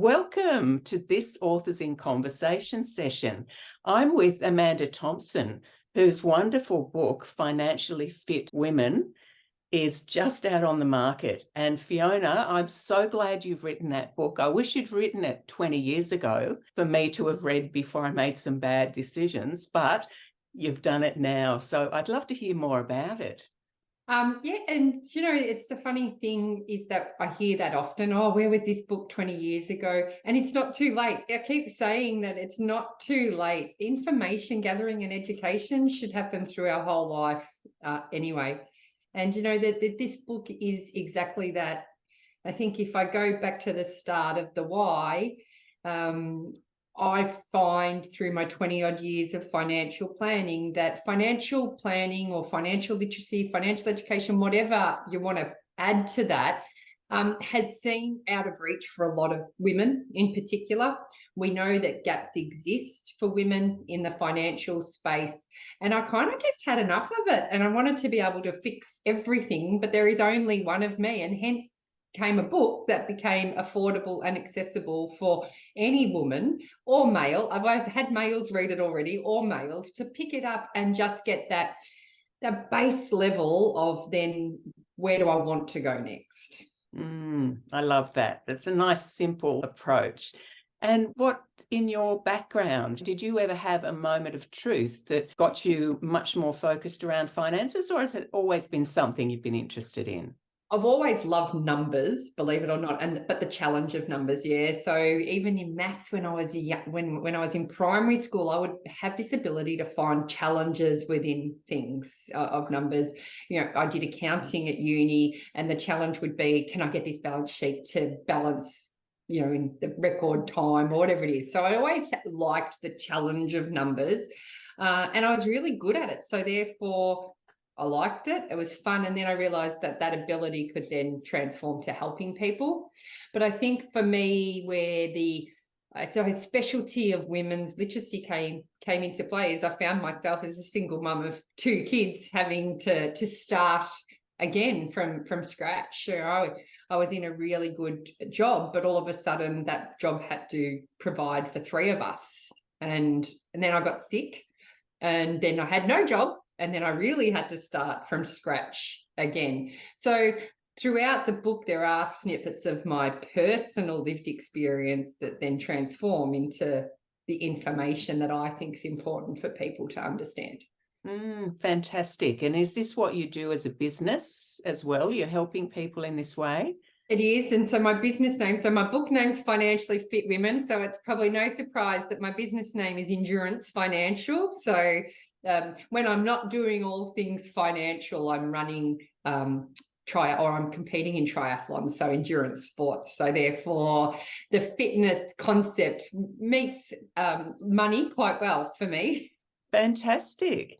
Welcome to this Authors in Conversation session. I'm with Amanda Thompson, whose wonderful book, Financially Fit Women, is just out on the market. And Fiona, I'm so glad you've written that book. I wish you'd written it 20 years ago for me to have read before I made some bad decisions, but you've done it now. So I'd love to hear more about it. And it's the funny thing is that I hear that often, oh, where was this book 20 years ago? And it's not too late. I keep saying that it's not too late. Information gathering and education should happen through our whole life anyway. And that this book is exactly that. I think if I go back to the start of the why, I find through my 20-odd years of financial planning that financial planning or financial literacy, financial education, whatever you want to add to that, has seemed out of reach for a lot of women in particular. We know that gaps exist for women in the financial space, and I kind of just had enough of it, and I wanted to be able to fix everything, but there is only one of me, and hence came a book that became affordable and accessible for any woman or male. I've always had males read it already, or males, to pick it up and just get that base level of then where do I want to go next? I love that. It's a nice, simple approach. And what in your background, did you ever have a moment of truth that got you much more focused around finances, or has it always been something you've been interested in? I've always loved numbers, believe it or not, but the challenge of numbers, yeah. So even in maths, when I was when I was in primary school, I would have this ability to find challenges within things of numbers. I did accounting at uni, and the challenge would be, can I get this balance sheet to balance, in the record time or whatever it is. So I always liked the challenge of numbers, and I was really good at it. So therefore, I liked it. It was fun. And then I realized that ability could then transform to helping people. But I think for me, where the specialty of women's literacy came into play is I found myself as a single mum of 2 kids having to start again from scratch. I was in a really good job, but all of a sudden that job had to provide for 3 of us. And then I got sick, and then I had no job. And then I really had to start from scratch again. So throughout the book, there are snippets of my personal lived experience that then transform into the information that I think is important for people to understand. Fantastic. And is this what you do as a business as well? You're helping people in this way? It is. And so my book name's Financially Fit Women. So it's probably no surprise that my business name is Endurance Financial. So when I'm not doing all things financial, I'm running I'm competing in triathlons, so endurance sports. So therefore, the fitness concept meets money quite well for me. Fantastic.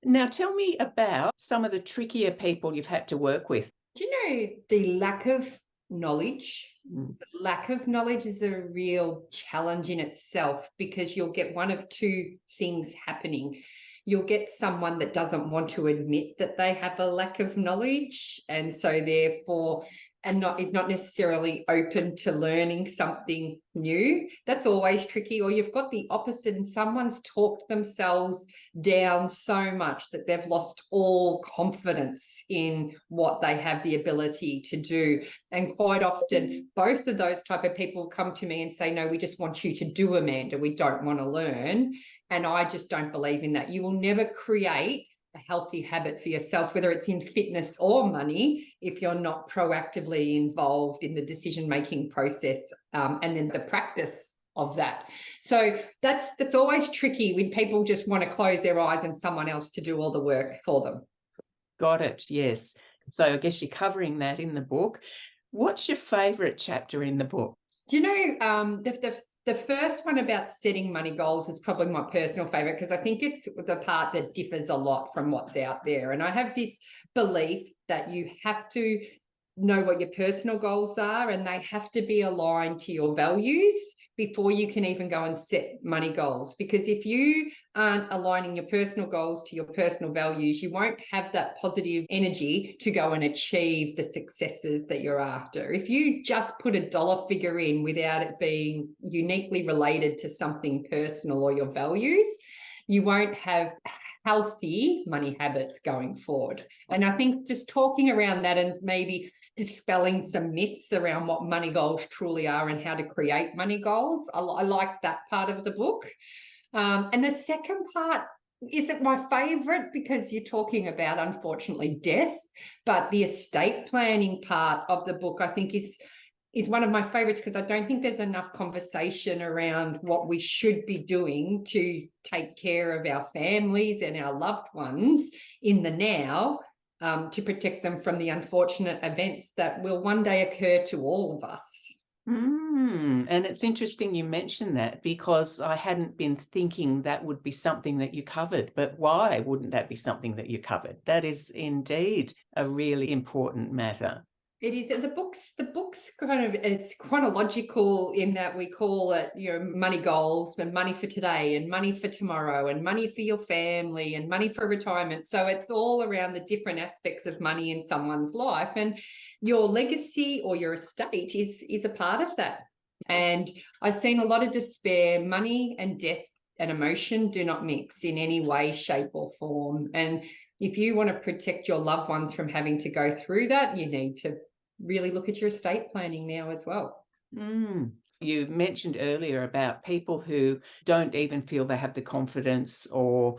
Now, tell me about some of the trickier people you've had to work with. Do you know the lack of knowledge? The lack of knowledge is a real challenge in itself, because you'll get one of 2 things happening. You'll get someone that doesn't want to admit that they have a lack of knowledge, and so therefore not necessarily open to learning something new. That's always tricky. Or you've got the opposite, and someone's talked themselves down so much that they've lost all confidence in what they have the ability to do. And quite often, both of those type of people come to me and say, no, we just want you to do, Amanda. We don't want to learn. And I just don't believe in that. You will never create a healthy habit for yourself, whether it's in fitness or money, if you're not proactively involved in the decision-making process and then the practice of that. So that's always tricky when people just want to close their eyes and someone else to do all the work for them. Got it, yes. So I guess you're covering that in the book. What's your favourite chapter in the book? Do you know, the first one about setting money goals is probably my personal favorite, because I think it's the part that differs a lot from what's out there. And I have this belief that you have to know what your personal goals are, and they have to be aligned to your values before you can even go and set money goals. Because if you aren't aligning your personal goals to your personal values, you won't have that positive energy to go and achieve the successes that you're after. If you just put a dollar figure in without it being uniquely related to something personal or your values, you won't have healthy money habits going forward. And I think just talking around that and maybe dispelling some myths around what money goals truly are and how to create money goals, I like that part of the book. And the second part isn't my favorite because you're talking about, unfortunately, death, but the estate planning part of the book I think is one of my favorites, because I don't think there's enough conversation around what we should be doing to take care of our families and our loved ones in the now, to protect them from the unfortunate events that will one day occur to all of us. And it's interesting you mentioned that, because I hadn't been thinking that would be something that you covered. But why wouldn't that be something that you covered? That is indeed a really important matter. It is. The book's kind of, it's chronological in that we call it, money goals, and money for today and money for tomorrow and money for your family and money for retirement. So it's all around the different aspects of money in someone's life, and your legacy or your estate is a part of that. And I've seen a lot of despair. Money and death and emotion do not mix in any way, shape or form. And if you want to protect your loved ones from having to go through that, you need to really look at your estate planning now as well. You mentioned earlier about people who don't even feel they have the confidence, or,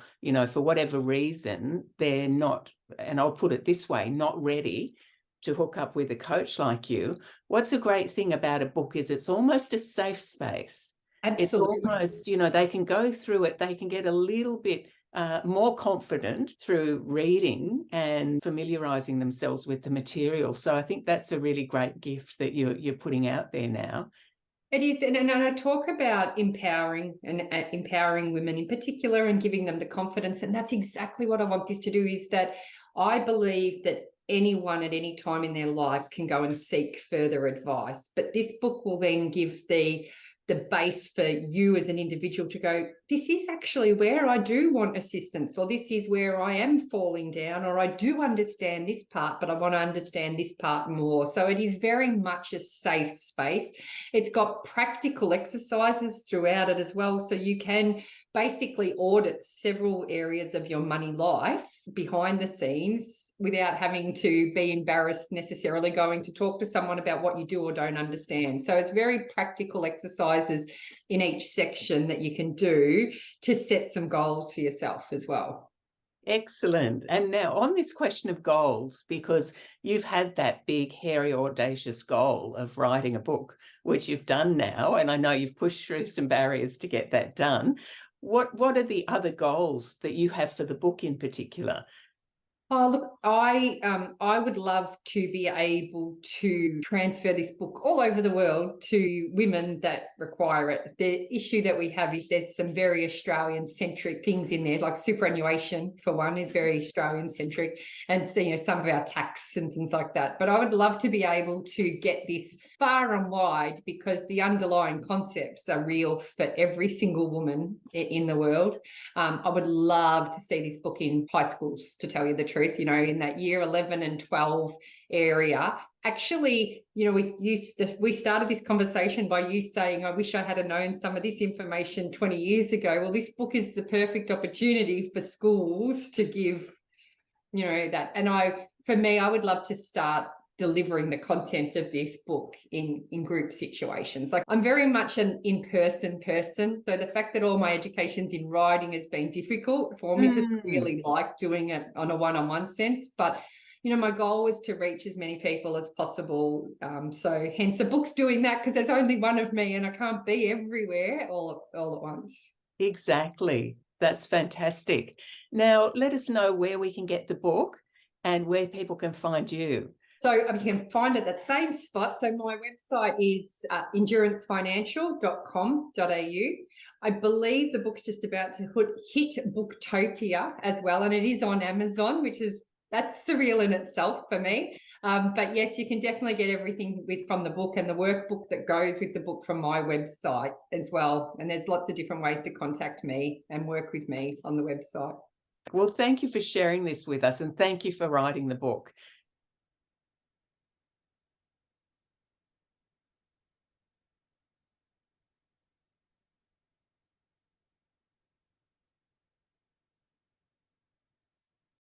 for whatever reason, they're not, and I'll put it this way, not ready to hook up with a coach like you. What's a great thing about a book is it's almost a safe space. Absolutely. It's almost, they can go through it, they can get a little bit more confident through reading and familiarizing themselves with the material. So I think that's a really great gift that you're putting out there now. It is, and I talk about empowering and empowering women in particular and giving them the confidence, and that's exactly what I want this to do. Is that I believe that anyone at any time in their life can go and seek further advice, but this book will then give the base for you as an individual to go, this is actually where I do want assistance, or this is where I am falling down, or I do understand this part, but I want to understand this part more. So it is very much a safe space. It's got practical exercises throughout it as well. So you can basically audit several areas of your money life behind the scenes without having to be embarrassed necessarily going to talk to someone about what you do or don't understand. So it's very practical exercises in each section that you can do to set some goals for yourself as well. Excellent. And now on this question of goals, because you've had that big, hairy, audacious goal of writing a book, which you've done now, and I know you've pushed through some barriers to get that done. What are the other goals that you have for the book in particular? Oh, look, I would love to be able to transfer this book all over the world to women that require it. The issue that we have is there's some very Australian-centric things in there, like superannuation, for one, is very Australian-centric, and so, some of our tax and things like that. But I would love to be able to get this far and wide, because the underlying concepts are real for every single woman in the world. I would love to see this book in high schools, to tell you the truth, in that year 11 and 12 area. Actually, we started this conversation by you saying, I wish I had known some of this information 20 years ago. Well, this book is the perfect opportunity for schools to give, that. And for me, I would love to start delivering the content of this book in group situations. Like, I'm very much an in-person person. So the fact that all my education's in writing has been difficult for me, because I really like doing it on a one-on-one sense. But, my goal is to reach as many people as possible. So hence the book's doing that, because there's only one of me and I can't be everywhere all at once. Exactly. That's fantastic. Now, let us know where we can get the book and where people can find you. So you can find it at that same spot. So my website is endurancefinancial.com.au. I believe the book's just about to hit Booktopia as well, and it is on Amazon, that's surreal in itself for me. But yes, you can definitely get everything from the book, and the workbook that goes with the book from my website as well. And there's lots of different ways to contact me and work with me on the website. Well, thank you for sharing this with us, and thank you for writing the book.